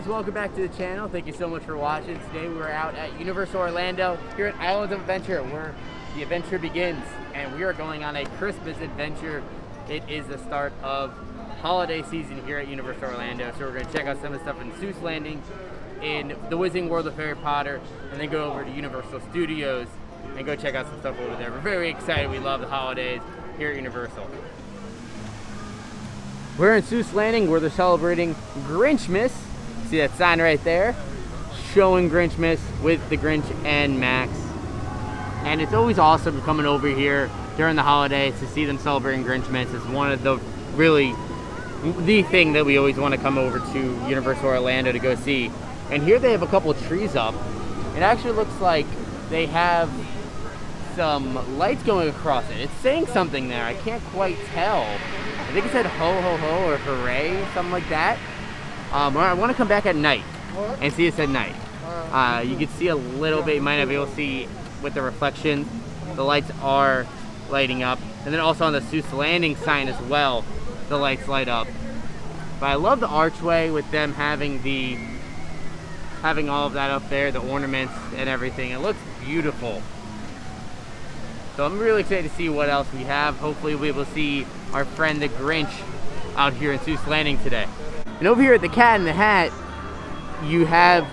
welcome back to the channel. Thank you so much for watching. Today we're out at Universal Orlando here at Islands of Adventure, where the adventure begins, and we are going on a Christmas adventure. It is the start of holiday season here at Universal Orlando, so we're going to check out some of the stuff in Seuss Landing, in the Wizarding World of Harry Potter, and then go over to Universal Studios and go check out some stuff over there. We're very excited. We love the holidays here at Universal. We're in Seuss Landing where they're celebrating Grinchmas. See that sign right there? Showing Grinchmas with the Grinch and Max. And it's always awesome coming over here during the holidays to see them celebrating Grinchmas. It's one of the the thing that we always want to come over to Universal Orlando to go see. And here they have a couple of trees up. It actually looks like they have some lights going across it. It's saying something there. I can't quite tell. I think it said ho ho ho or hooray, something like that. I want to come back at night and see this at night. You can see a little bit. You might not be able to see with the reflection. The lights are lighting up. And then also on the Seuss Landing sign as well, the lights light up. But I love the archway with them having all of that up there, the ornaments and everything. It looks beautiful. So I'm really excited to see what else we have. Hopefully we'll be able to see our friend the Grinch out here in Seuss Landing today. And over here at the Cat in the Hat, you have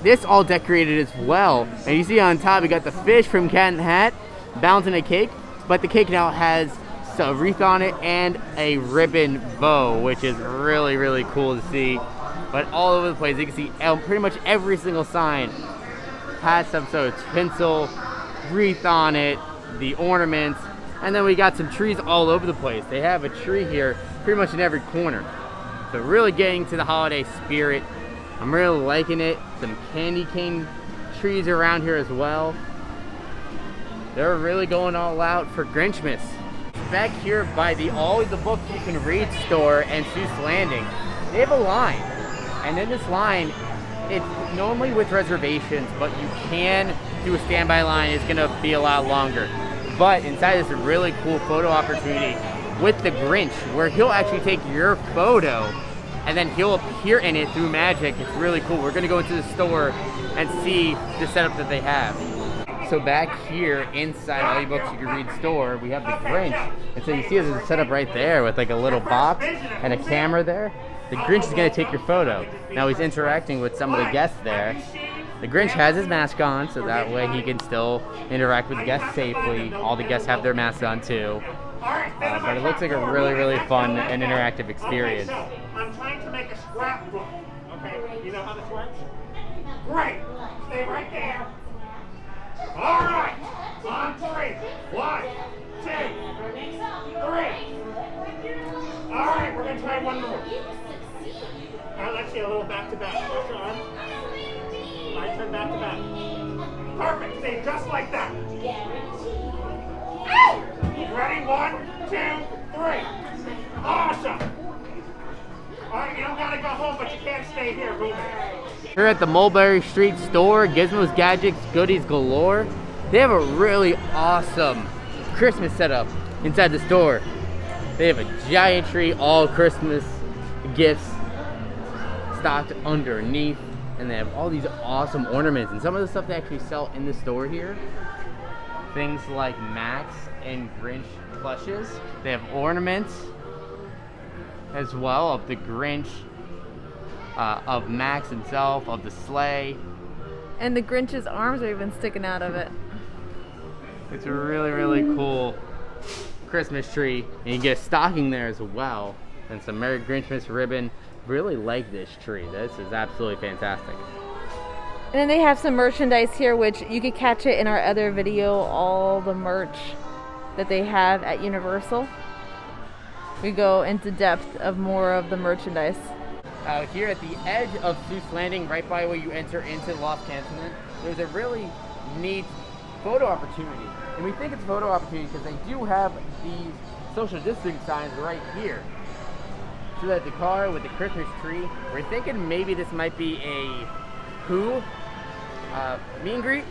this all decorated as well. And you see on top, we got the fish from Cat in the Hat balancing a cake, but the cake now has a wreath on it and a ribbon bow, which is really, really cool to see. But all over the place, you can see pretty much every single sign has some sort of tinsel wreath on it, the ornaments, and then we got some trees all over the place. They have a tree here pretty much in every corner. So really getting to the holiday spirit. I'm really liking it. Some candy cane trees around here as well. They're really going all out for Grinchmas. Back here by the All the Books You Can Read store and Seuss Landing, they have a line. And in this line, it's normally with reservations, but you can do a standby line. It's gonna be a lot longer. But inside is a really cool photo opportunity with the Grinch, where he'll actually take your photo and then he'll appear in it through magic. It's really cool. We're gonna go into the store and see the setup that they have. So back here inside All You Books You Can Read store, we have the Grinch. And so you see there's a setup right there with like a little box and a camera there. The Grinch is gonna take your photo. Now he's interacting with some of the guests there. The Grinch has his mask on, so that way he can still interact with guests safely. All the guests have their masks on too. But it looks like a really, really fun and interactive experience. I'm trying to make a scrapbook. Okay, you know how this works? Great! Stay right there. All right, on three. 1, 2, 3. All right, we're gonna try one more. All right, let's see a little back to back. Push your arm. All right, turn back to back. Perfect. Stay just like that. Ready? 1, 2, 3. Awesome. All right, you don't gotta go home, but you can't stay here. Move it. Here at the Mulberry Street store, Gizmos, Gadgets, Goodies Galore. They have a really awesome Christmas setup inside the store. They have a giant tree, all Christmas gifts stocked underneath, and they have all these awesome ornaments. And some of the stuff they actually sell in the store here, things like Max and Grinch plushes. They have ornaments as well of the Grinch, of Max himself, of the sleigh. And the Grinch's arms are even sticking out of it. It's a really, really cool Christmas tree. And you get a stocking there as well. And some Merry Grinchmas ribbon. Really like this tree. This is absolutely fantastic. And then they have some merchandise here, which you could catch it in our other video, all the merch that they have at Universal. We go into depth of more of the merchandise. Here at the edge of Seuss Landing, right by where you enter into the Lost Cantonment, there's a really neat photo opportunity. And we think it's a photo opportunity because they do have these social distancing signs right here. So that the car with the Christmas tree, we're thinking maybe this might be a Who meet and greet.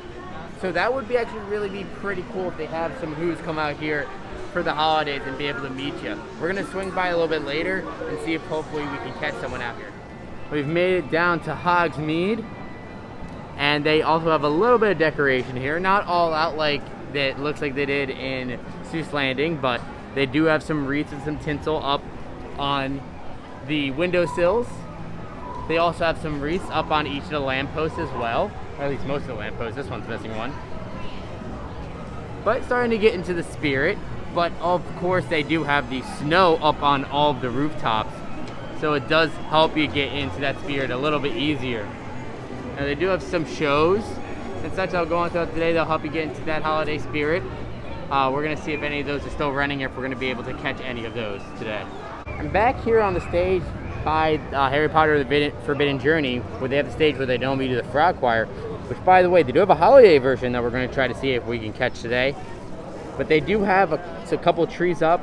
So that would be actually really be pretty cool if they have some Who's come out here for the holidays and be able to meet you. We're gonna swing by a little bit later and see if hopefully we can catch someone out here. we've made it down to Hogsmeade, and they also have a little bit of decoration here. Not all out like that looks like they did in Seuss Landing, but they do have some wreaths and some tinsel up on the windowsills. They also have some wreaths up on each of the lampposts as well, or at least most of the lampposts. This one's missing one. But starting to get into the spirit. But of course they do have the snow up on all of the rooftops, so it does help you get into that spirit a little bit easier. Now they do have some shows and such that'll go on throughout the day. They'll help you get into that holiday spirit. We're gonna see if any of those are still running, if we're gonna be able to catch any of those today. I'm back here on the stage by Harry Potter the Forbidden Journey, where they have the stage where they normally do the frog choir, which by the way, they do have a holiday version that we're gonna try to see if we can catch today. But they do have a couple trees up,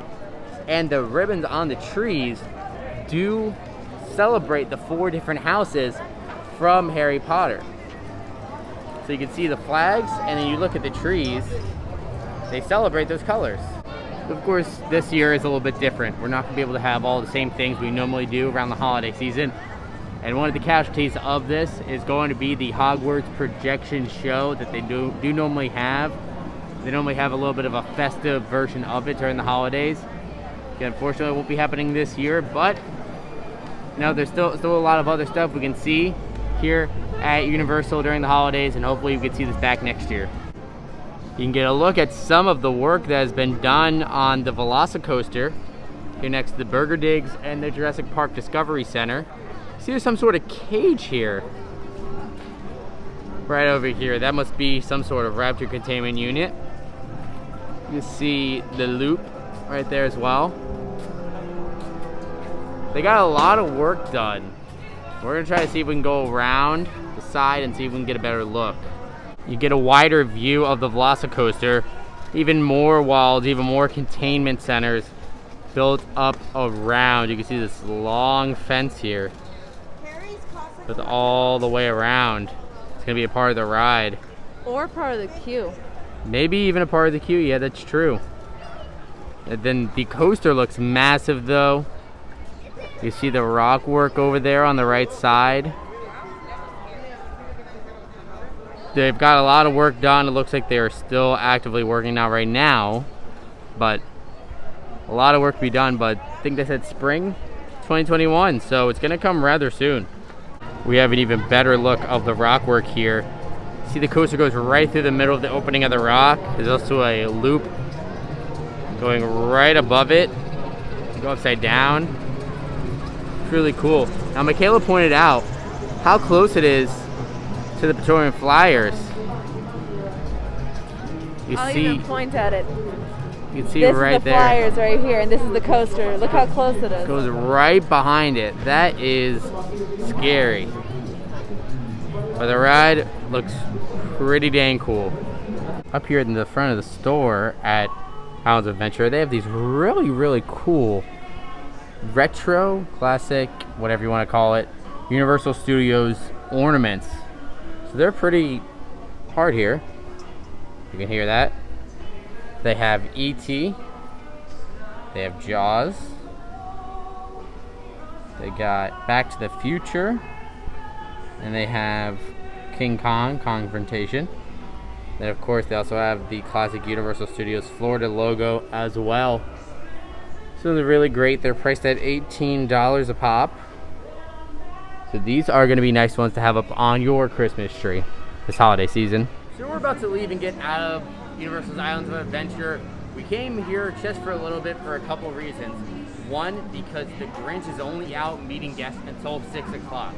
and the ribbons on the trees do celebrate the 4 different houses from Harry Potter. So you can see the flags, and then you look at the trees, they celebrate those colors. Of course, this year is a little bit different. We're not gonna be able to have all the same things we normally do around the holiday season. And one of the casualties of this is going to be the Hogwarts projection show that they do normally have. They normally have a little bit of a festive version of it during the holidays. Unfortunately, it won't be happening this year, but there's still a lot of other stuff we can see here at Universal during the holidays, and hopefully we can see this back next year. You can get a look at some of the work that has been done on the Velocicoaster here next to the Burger Digs and the Jurassic Park Discovery Center. See, there's some sort of cage here. Right over here. That must be some sort of raptor containment unit. You see the loop right there as well. They got a lot of work done. We're gonna try to see if we can go around the side and see if we can get a better look. You get a wider view of the Velocicoaster, even more walls, even more containment centers built up around. You can see this long fence here with all the way around. It's gonna be a part of the ride. Or part of the queue. Maybe even a part of the queue, yeah, that's true. And then the coaster looks massive though. You see the rock work over there on the right side. They've got a lot of work done. It looks like they are still actively working now right now, but a lot of work to be done. But I think they said spring 2021, so it's gonna come rather soon. We have an even better look of the rock work here. See, the coaster goes right through the middle of the opening of the rock. There's also a loop going right above it. You go upside down. It's really cool. Now, Michaela pointed out how close it is to the Praetorian Flyers. I'll even point at it. You can see this right is the there. Flyers right here, and this is the coaster. Look how close it is. It goes right behind it. That is scary. But the ride looks pretty dang cool. Up here in the front of the store at Islands of Adventure, they have these really, really cool retro, classic, whatever you want to call it, Universal Studios ornaments. So they're pretty hard here. You can hear that. They have E.T. They have Jaws. They got Back to the Future. And they have King Kong, Confrontation. Then of course they also have the classic Universal Studios Florida logo as well. So they're really great. They're priced at $18 a pop. So these are going to be nice ones to have up on your Christmas tree this holiday season. So we're about to leave and get out of Universal's Islands of Adventure. We came here just for a little bit for a couple reasons. One, because the Grinch is only out meeting guests until 6 o'clock.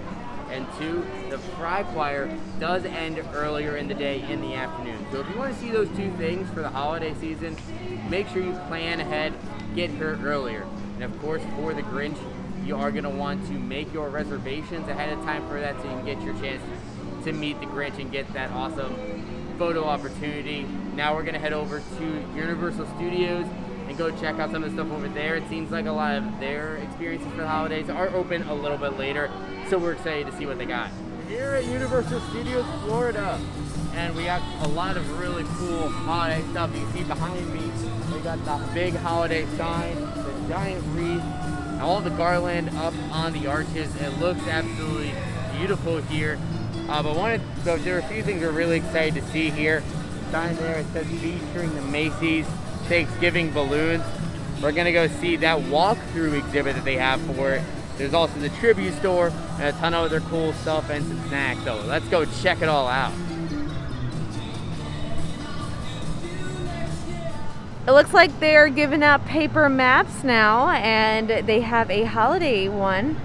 And two, the Fry Choir does end earlier in the day in the afternoon. So if you want to see those two things for the holiday season, make sure you plan ahead, get here earlier. And of course, for the Grinch, you are going to want to make your reservations ahead of time for that so you can get your chance to meet the Grinch and get that awesome photo opportunity. Now we're going to head over to Universal Studios and go check out some of the stuff over there. It seems like a lot of their experiences for the holidays are open a little bit later, so we're excited to see what they got. We're here at Universal Studios Florida, and we got a lot of really cool holiday stuff. You can see behind me, we got the big holiday sign, the giant wreath, all the garland up on the arches. It looks absolutely beautiful here. So there are a few things we're really excited to see here. Sign there, it says featuring the Macy's Thanksgiving balloons. We're gonna go see that walkthrough exhibit that they have for it. There's also the tribute store and a ton of other cool stuff and some snacks. So let's go check it all out. It looks like they're giving out paper maps now, and they have a holiday one.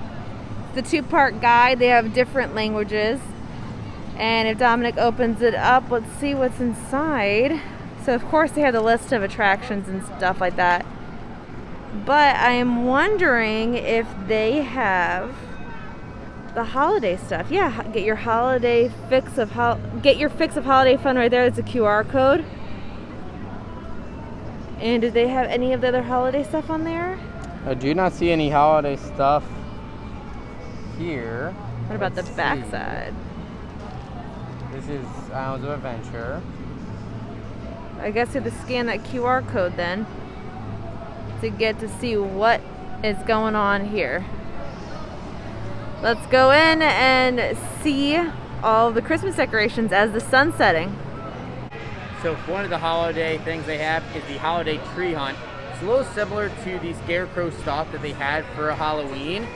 It's the 2-part guide. They have different languages. And if Dominic opens it up, let's see what's inside. So of course they have the list of attractions and stuff like that. But I am wondering if they have the holiday stuff. Yeah, get your fix of holiday fun right there. It's a QR code. And do they have any of the other holiday stuff on there? I do not see any holiday stuff here. What about the back side? This is Islands of Adventure. I guess you have to scan that QR code then to get to see what is going on here. Let's go in and see all the Christmas decorations as the sun's setting. So one of the holiday things they have is the holiday tree hunt. It's a little similar to the scarecrow stalk that they had for Halloween,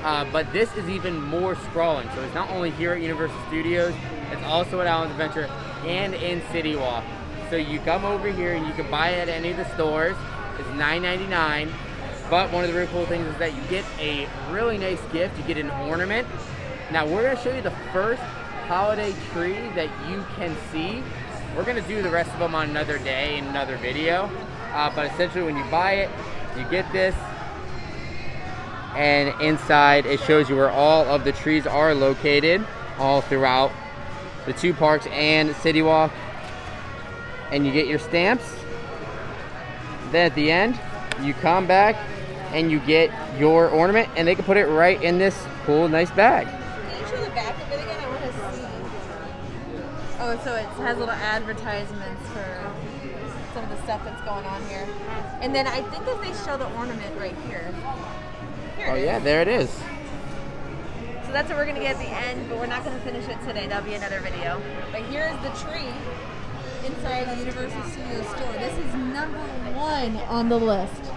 but this is even more sprawling. So it's not only here at Universal Studios, it's also at Islands of Adventure and in City Walk. So you come over here and you can buy it at any of the stores. It's $9.99. But one of the really cool things is that you get a really nice gift. You get an ornament. Now we're going to show you the first holiday tree that you can see. We're going to do the rest of them on another day in another video. But essentially when you buy it, you get this. And inside it shows you where all of the trees are located all throughout the 2 parks and City Walk. And you get your stamps. Then at the end, you come back and you get your ornament, and they can put it right in this cool, nice bag. Can you show the back of it again? I want to see. Oh, so it has little advertisements for some of the stuff that's going on here. And then I think that they show the ornament right here. Here it is. Yeah, there it is. So that's what we're going to get at the end, but we're not going to finish it today. That'll be another video. But here's the tree inside the Universal Studios store. This is number 1 on the list.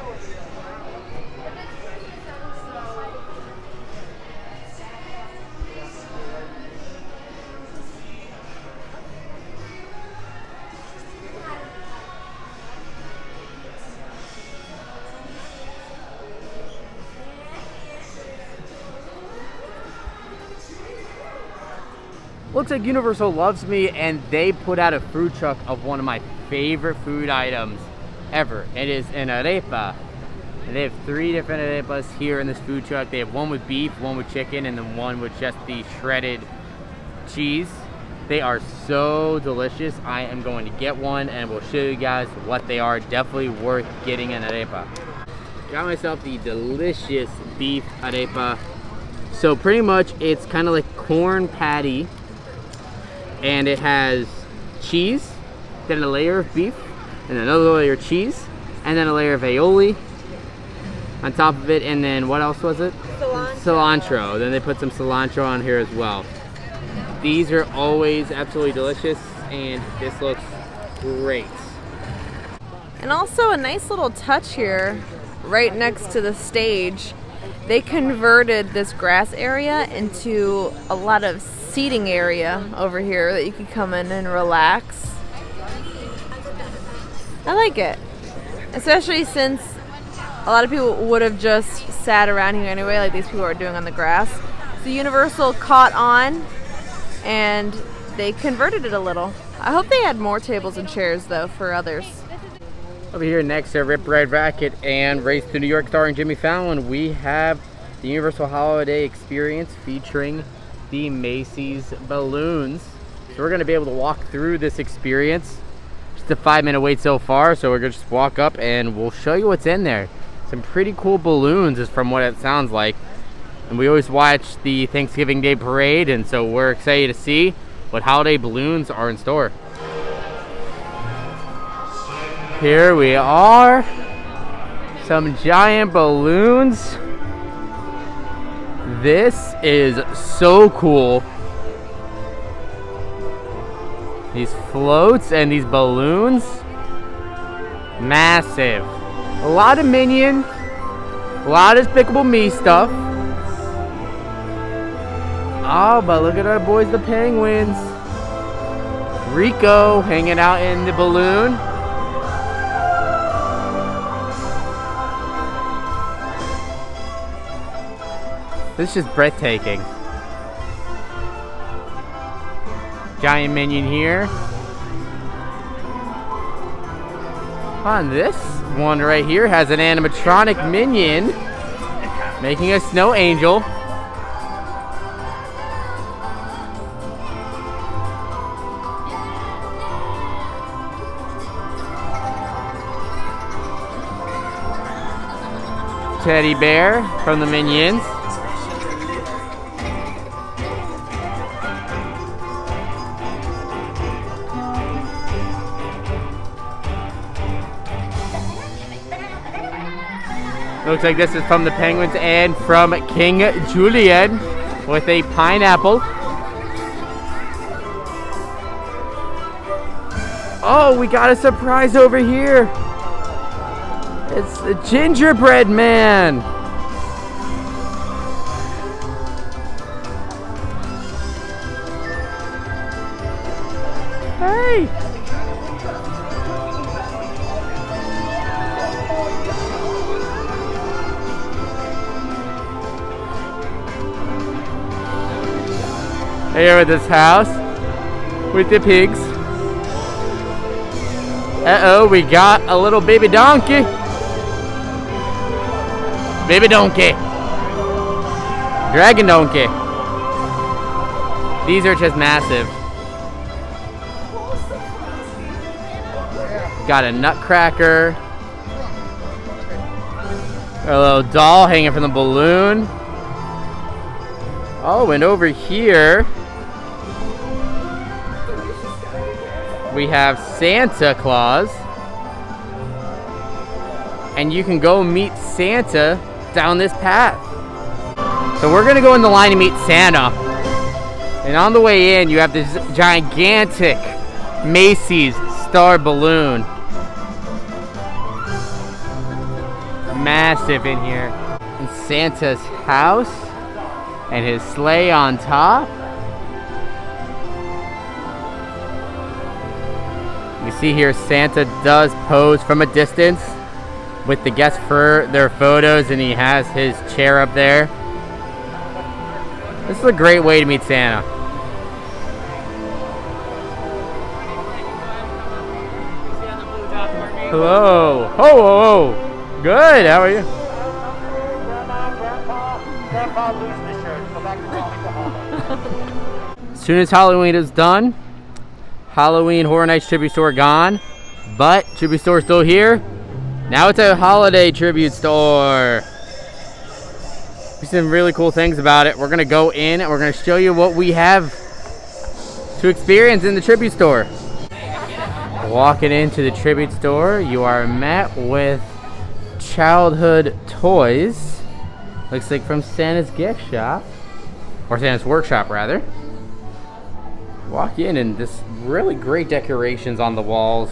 Looks like Universal loves me, and they put out a food truck of one of my favorite food items ever. It is an arepa. And they have 3 different arepas here in this food truck. They have one with beef, one with chicken, and then one with just the shredded cheese. They are so delicious. I am going to get one and we'll show you guys what they are. Definitely worth getting an arepa. Got myself the delicious beef arepa. So pretty much it's kind of like corn patty, and it has cheese, then a layer of beef, and another layer of cheese, and then a layer of aioli on top of it, and then what else was it? Cilantro. Then they put some cilantro on here as well. These are always absolutely delicious, and this looks great. And also a nice little touch here, right next to the stage. They converted this grass area into a lot of seating area over here that you can come in and relax. I like it, especially since a lot of people would have just sat around here anyway, like these people are doing on the grass. So Universal caught on and they converted it a little. I hope they had more tables and chairs though for others. Over here next to Rip Red Racket and Race to New York starring Jimmy Fallon, we have the Universal Holiday Experience featuring the Macy's balloons. So we're going to be able to walk through this experience. Just a 5-minute wait so far, so we're going to just walk up and we'll show you what's in there. Some pretty cool balloons is from what it sounds like. And we always watch the Thanksgiving Day parade, and so we're excited to see what holiday balloons are in store. Here we are. Some giant balloons This is so cool. These floats and these balloons. Massive. A lot of Minions. A lot of Despicable Me stuff. Oh, but look at our boys, the penguins. Rico hanging out in the balloon. This is just breathtaking. Giant Minion here. On this one right here has an animatronic Minion making a snow angel. Teddy bear from the Minions. Looks like this is from the Penguins and from King Julian with a pineapple. Oh, we got a surprise over here. It's the gingerbread man. Hey. Here at this house with the pigs. Uh-oh, we got a little baby donkey. Baby donkey. Dragon donkey. These are just massive. Got a nutcracker. A little doll hanging from the balloon. Oh, and over here we have Santa Claus. And you can go meet Santa down this path. So we're gonna go in the line to meet Santa. And on the way in, you have this gigantic Macy's star balloon. Massive in here. And Santa's house and his sleigh on top. You see here Santa does pose from a distance with the guests for their photos, and he has his chair up there. This is a great way to meet Santa. Hello. Ho, ho, ho. Good, how are you? Grandpa, lose the shirt. Go back to Halloween. As soon as Halloween is done, Halloween Horror Nights Tribute Store gone, but Tribute Store still here. Now it's a holiday tribute store. There's some really cool things about it. We're gonna go in and we're gonna show you what we have to experience in the tribute store. Walking into the tribute store, you are met with childhood toys. Looks like from Santa's gift shop, or Santa's workshop rather. Walk in and this really great decorations on the walls.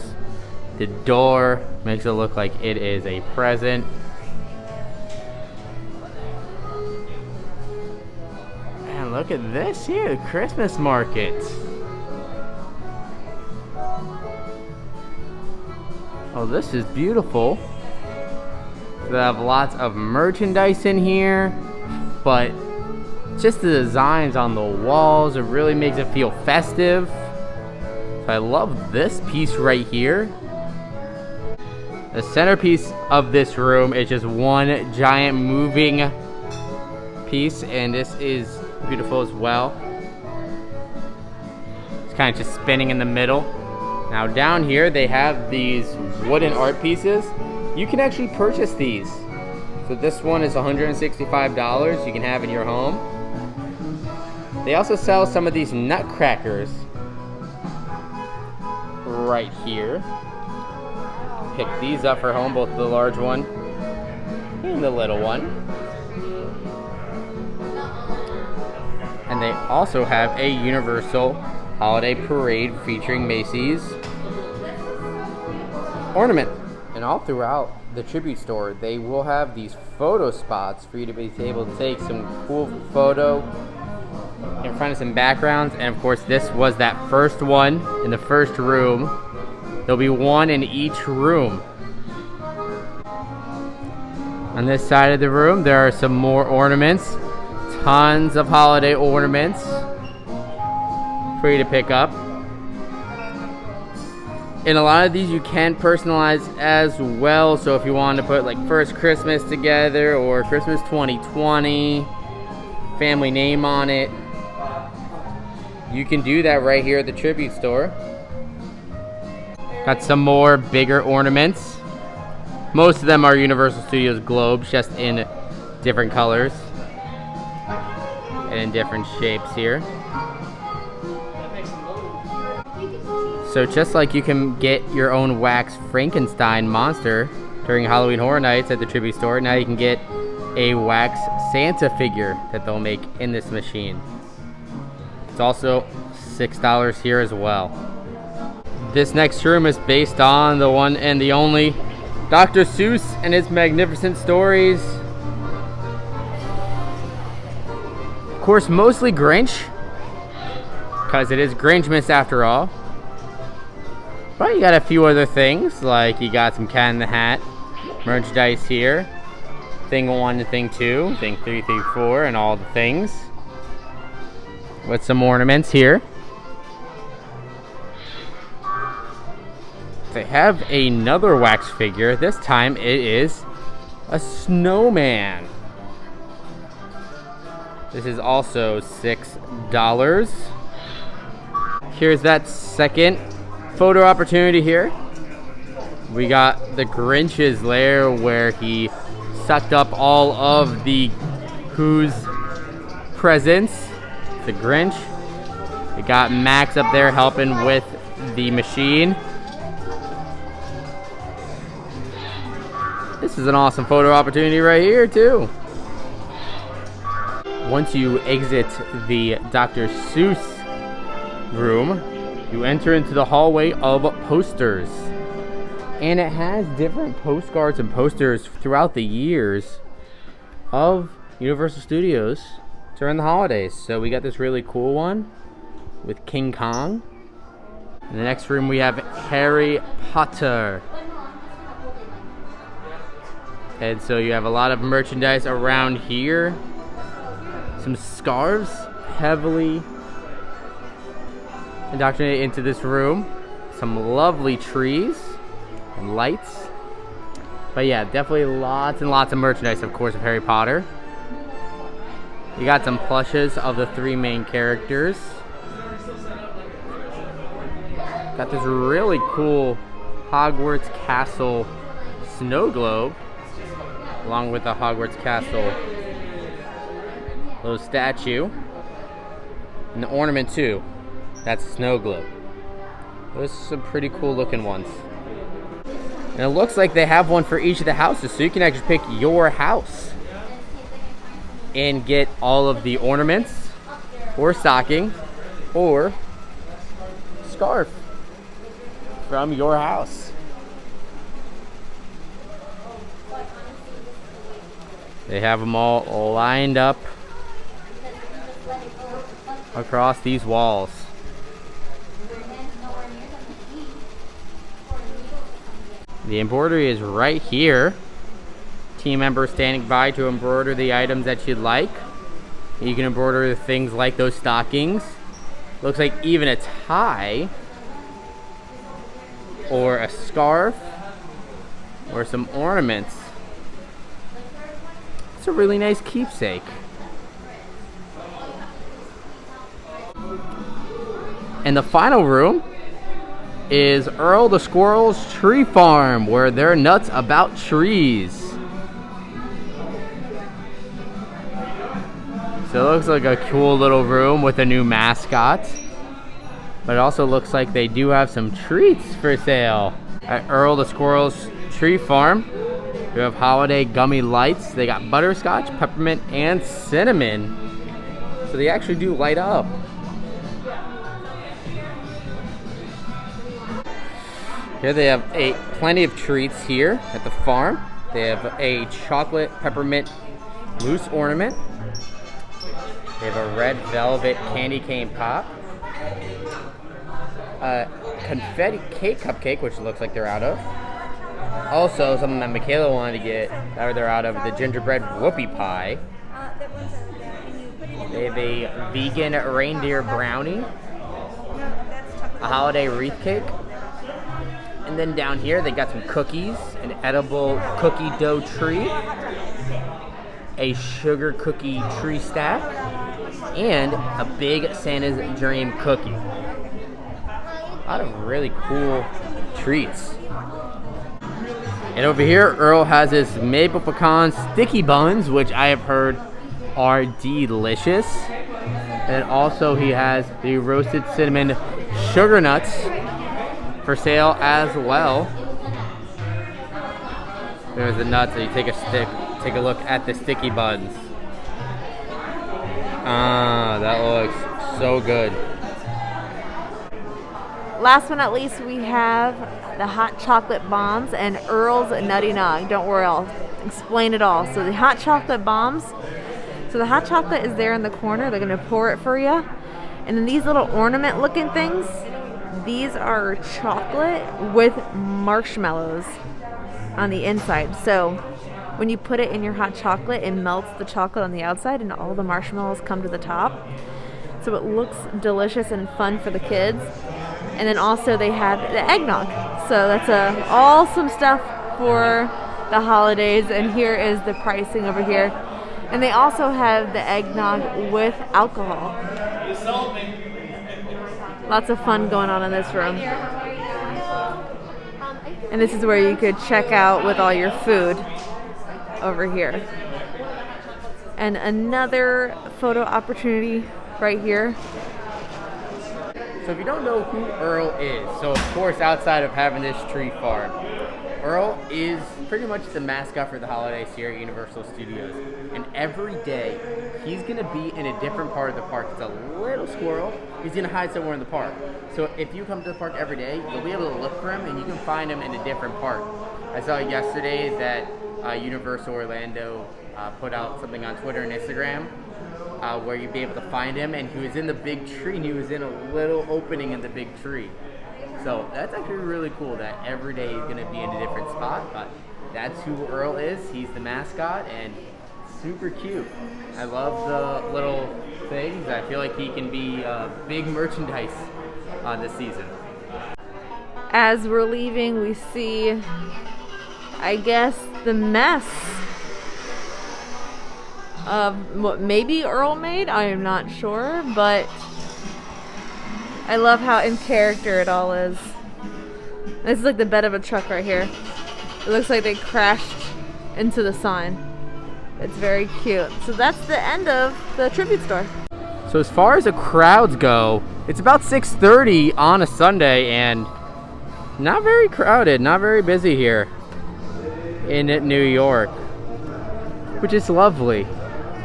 The door makes it look like it is a present. And look at this here, the Christmas market. Oh, this is beautiful. They have lots of merchandise in here, but just the designs on the walls, it really makes it feel festive. So I love this piece right here. The centerpiece of this room is just one giant moving piece, and this is beautiful as well. It's kind of just spinning in the middle. Now down here they have these wooden art pieces. You can actually purchase these. So this one is $165 you can have in your home. They also sell some of these nutcrackers right here. Pick these up for home, both the large one and the little one. And they also have a Universal Holiday Parade featuring Macy's ornament. And all throughout the tribute store, they will have these photo spots for you to be able to take some cool photo in front of some backgrounds. And of course, this was that first one in the first room. There'll be one in each room. On this side of the room, there are some more ornaments. Tons of holiday ornaments for you to pick up. And a lot of these you can personalize as well. So if you wanted to put like First Christmas together or Christmas 2020, family name on it, you can do that right here at the tribute store. Got some more bigger ornaments. Most of them are Universal Studios globes, just in different colors and in different shapes here. So just like you can get your own wax Frankenstein monster during Halloween Horror Nights at the tribute store, now you can get a wax Santa figure that they'll make in this machine. It's also $6 here as well. This next room is based on the one and the only Dr. Seuss and his magnificent stories. Of course, mostly Grinch, because it is Grinchmas after all. But you got a few other things, like you got some Cat in the Hat merchandise here. Thing 1 and Thing 2, Thing 3, Thing 4, and all the things. With some ornaments here. They have another wax figure. This time it is a snowman. This is also $6. Here's that second photo opportunity here. We got the Grinch's lair where he sucked up all of the Who's presents. The Grinch. We got Max up there helping with the machine. This is an awesome photo opportunity right here too. Once you exit the Dr. Seuss room, you enter into the hallway of posters. And it has different postcards and posters throughout the years of Universal Studios during the holidays. So we got this really cool one with King Kong. In the next room we have Harry Potter. And so you have a lot of merchandise around here. Some scarves heavily indoctrinated into this room. Some lovely trees and lights. But yeah, definitely lots and lots of merchandise, of course, of Harry Potter. You got some plushes of the 3 main characters. Got this really cool Hogwarts Castle snow globe, along with the Hogwarts Castle little statue. And the ornament too. That's a snow globe. Those are some pretty cool looking ones. And it looks like they have one for each of the houses, so you can actually pick your house and get all of the ornaments or stocking or scarf from your house. They have them all lined up across these walls. The embroidery is right here. Team members standing by to embroider the items that you'd like. You can embroider things like those stockings. Looks like even a tie or a scarf or some ornaments. It's a really nice keepsake. And the final room is Earl the Squirrel's Tree Farm, where they're nuts about trees. So it looks like a cool little room with a new mascot. But it also looks like they do have some treats for sale at Earl the Squirrel's Tree Farm. We have holiday gummy lights. They got butterscotch, peppermint, and cinnamon. So they actually do light up. Here they have plenty of treats here at the farm. They have a chocolate peppermint loose ornament. They have a red velvet candy cane pop. A confetti cake cupcake, which looks like they're out of. Also, something that Michaela wanted to get, that they're out of, the gingerbread whoopie pie. They have a vegan reindeer brownie. A holiday wreath cake. And then down here, they got some cookies, an edible cookie dough tree, a sugar cookie tree stack, and a big Santa's Dream cookie. A lot of really cool treats. And over here, Earl has his maple pecan sticky buns, which I have heard are delicious. And also he has the roasted cinnamon sugar nuts for sale as well. There's the nuts, and you take a look at the sticky buns. Ah, that looks so good. Last but not least, we have the hot chocolate bombs and Earl's Nutty Nog. Don't worry, I'll explain it all. So the hot chocolate bombs, so the hot chocolate is there in the corner. They're gonna pour it for you. And then these little ornament looking things, these are chocolate with marshmallows on the inside. So when you put it in your hot chocolate, it melts the chocolate on the outside and all the marshmallows come to the top. So it looks delicious and fun for the kids. And then also they have the eggnog. So that's awesome stuff for the holidays. And here is the pricing over here. And they also have the eggnog with alcohol. Lots of fun going on in this room. And this is where you could check out with all your food over here. And another photo opportunity right here. So if you don't know who Earl is, so of course outside of having this tree farm, Earl is pretty much the mascot for the holidays here at Universal Studios. And every day, he's gonna be in a different part of the park. It's a little squirrel. He's gonna hide somewhere in the park. So if you come to the park every day, you'll be able to look for him and you can find him in a different park. I saw yesterday that Universal Orlando put out something on Twitter and Instagram where you'd be able to find him, and he was in the big tree and he was in a little opening in the big tree. So that's actually really cool that every day he's gonna be in a different spot, but that's who Earl is. He's the mascot and super cute. I love the little things. I feel like he can be big merchandise this season. As we're leaving, we see, I guess, the mess of what maybe Earl made. I am not sure, but I love how in character it all is. This is like the bed of a truck right here. It looks like they crashed into the sign. It's very cute. So that's the end of the tribute store. So as far as the crowds go, it's about 6:30 on a Sunday and not very crowded, not very busy here in New York, which is lovely.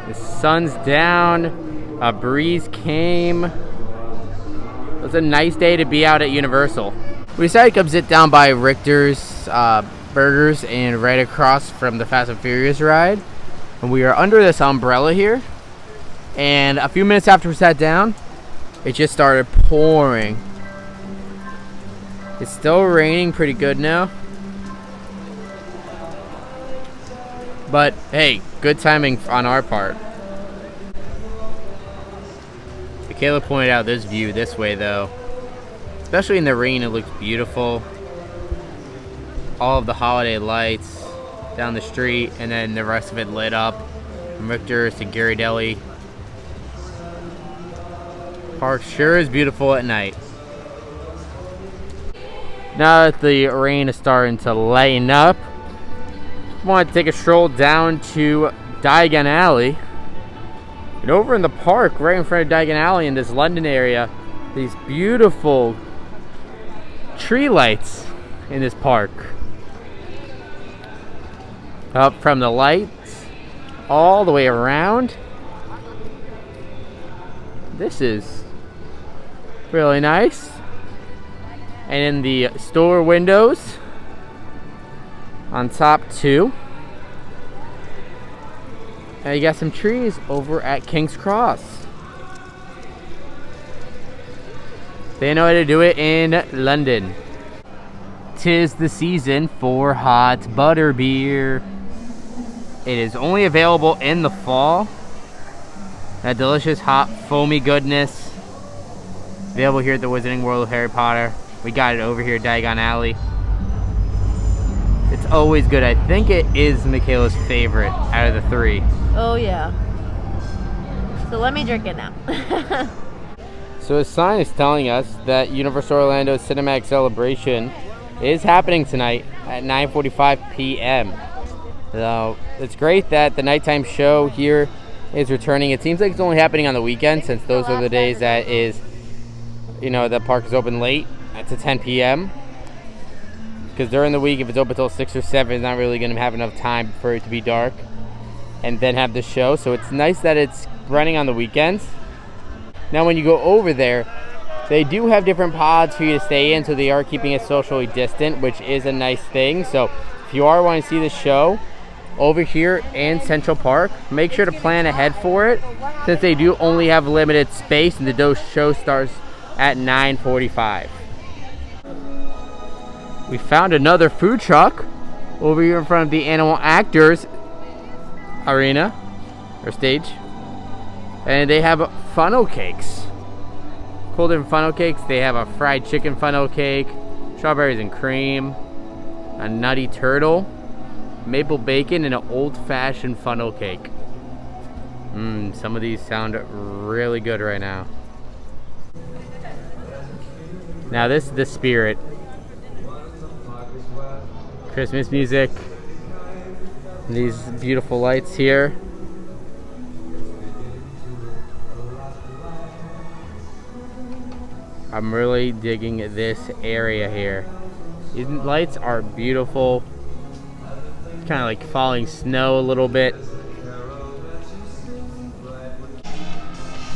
The sun's down, a breeze came. It was a nice day to be out at Universal. We decided to come sit down by Richter's Burgers and right across from the Fast and Furious ride. And we are under this umbrella here. And a few minutes after we sat down, it just started pouring. It's still raining pretty good now. But hey, good timing on our part. Michaela pointed out this view this way though. Especially in the rain, it looks beautiful. All of the holiday lights down the street and then the rest of it lit up. From Richter's to Ghirardelli. Park sure is beautiful at night. Now that the rain is starting to lighten up, I want to take a stroll down to Diagon Alley. And over in the park, right in front of Diagon Alley in this London area, these beautiful tree lights in this park. Up from the lights all the way around. This is really nice. And in the store windows, on top too. And you got some trees over at King's Cross. They know how to do it in London. 'Tis the season for hot butter beer. It is only available in the fall. That delicious hot foamy goodness. Available here at the Wizarding World of Harry Potter. We got it over here at Diagon Alley. It's always good. I think it is Michaela's favorite out of the three. Oh yeah. So let me drink it now. So a sign is telling us that Universal Orlando Cinematic Celebration is happening tonight at 9:45 p.m. So it's great that the nighttime show here is returning. It seems like it's only happening on the weekend, since those are the days that is, you know, the park is open late to 10 p.m. Because during the week, if it's open till 6 or 7, it's not really going to have enough time for it to be dark and then have the show. So it's nice that it's running on the weekends. Now when you go over there, they do have different pods for you to stay in, so they are keeping it socially distant, which is a nice thing. So if you are wanting to see the show over here in Central Park, make sure to plan ahead for it, since they do only have limited space and the show starts at 9:45. We found another food truck over here in front of the Animal Actors Arena, or stage. And they have funnel cakes. Cold and funnel cakes. They have a fried chicken funnel cake, strawberries and cream, a nutty turtle, maple bacon, and an old-fashioned funnel cake. Some of these sound really good right now. Now this is the spirit. Christmas music. These beautiful lights here. I'm really digging this area here. These lights are beautiful. It's kind of like falling snow a little bit.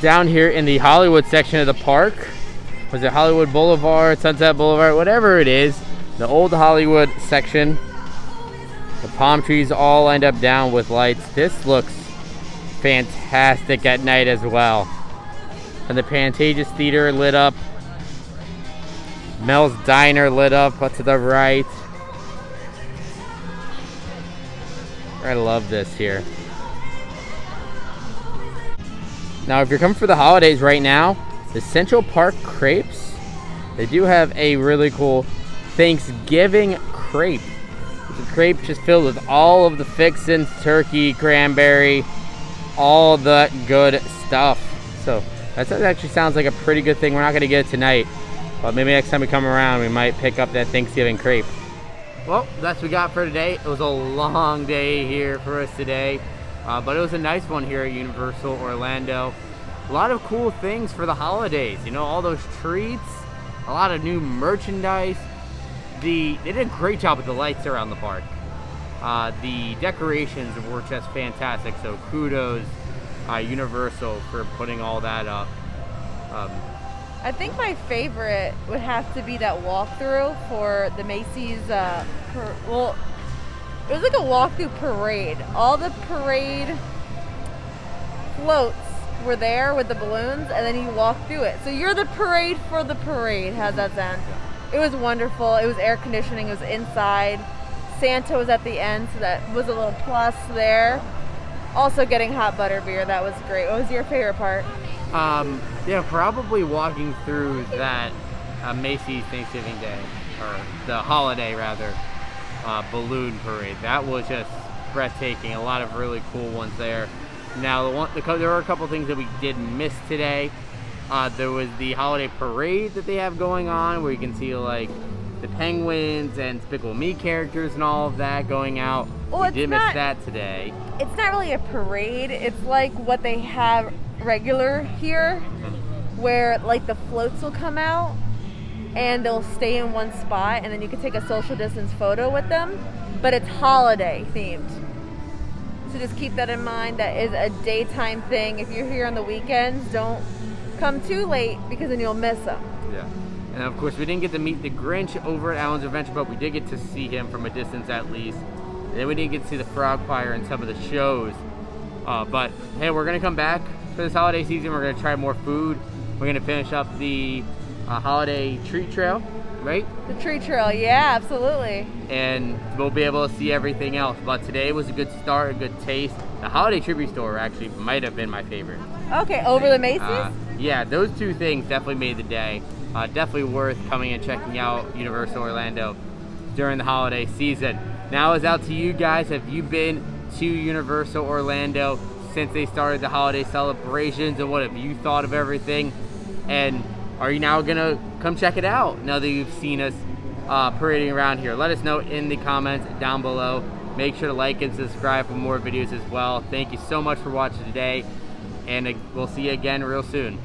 Down here in the Hollywood section of the park, was it Hollywood Boulevard, Sunset Boulevard, whatever it is, the old Hollywood section. The palm trees all lined up down with lights. This looks fantastic at night as well. And the Pantages Theater lit up. Mel's Diner lit up to the right. I love this here. Now if you're coming for the holidays right now, the Central Park Crepes, they do have a really cool Thanksgiving crepe. It's a crepe just filled with all of the fixins, turkey, cranberry, all the good stuff. So that actually sounds like a pretty good thing. We're not going to get it tonight, but maybe next time we come around, we might pick up that Thanksgiving crepe. Well, that's what we got for today. It was a long day here for us today, but it was a nice one here at Universal Orlando. A lot of cool things for the holidays. You know, all those treats, a lot of new merchandise. They did a great job with the lights around the park. The decorations were just fantastic. So kudos, Universal, for putting all that up. I think my favorite would have to be that walkthrough for the Macy's, well, it was like a walkthrough parade. All the parade floats were there with the balloons, and then you walk through it. So you're the parade for the parade. How's that sound? It was wonderful. It was air conditioning. It was inside. Santa was at the end, so that was a little plus there. Also getting hot butter beer. That was great. What was your favorite part? Yeah, probably walking through that Macy's Thanksgiving Day, or the holiday rather, balloon parade. That was just breathtaking. A lot of really cool ones there. Now, there were a couple things that we did miss today. There was the holiday parade that they have going on, where you can see like the penguins and Despicable Me characters and all of that going out. Well, we did miss that today. It's not really a parade. It's like what they have regular here, where like the floats will come out and they'll stay in one spot, and then you can take a social distance photo with them, but it's holiday themed. So just keep that in mind. That is a daytime thing. If you're here on the weekends, don't come too late because then you'll miss them. Yeah. And of course, we didn't get to meet the Grinch over at Alan's Adventure, but we did get to see him from a distance at least. And then we didn't get to see the Frog Choir and some of the shows. But hey, we're gonna come back for this holiday season. We're gonna try more food. We're gonna finish up the holiday treat trail, right? The tree trail, yeah, absolutely. And we'll be able to see everything else. But today was a good start, a good taste. The holiday tribute store actually might have been my favorite. Okay, over the Macy's? Yeah, those two things definitely made the day. Definitely worth coming and checking out Universal Orlando during the holiday season. Now it's out to you guys. Have you been to Universal Orlando since they started the holiday celebrations, and what have you thought of everything? And are you now gonna come check it out now that you've seen us parading around here? Let us know in the comments down below. Make sure to like and subscribe for more videos as well. Thank you so much for watching today, and we'll see you again real soon.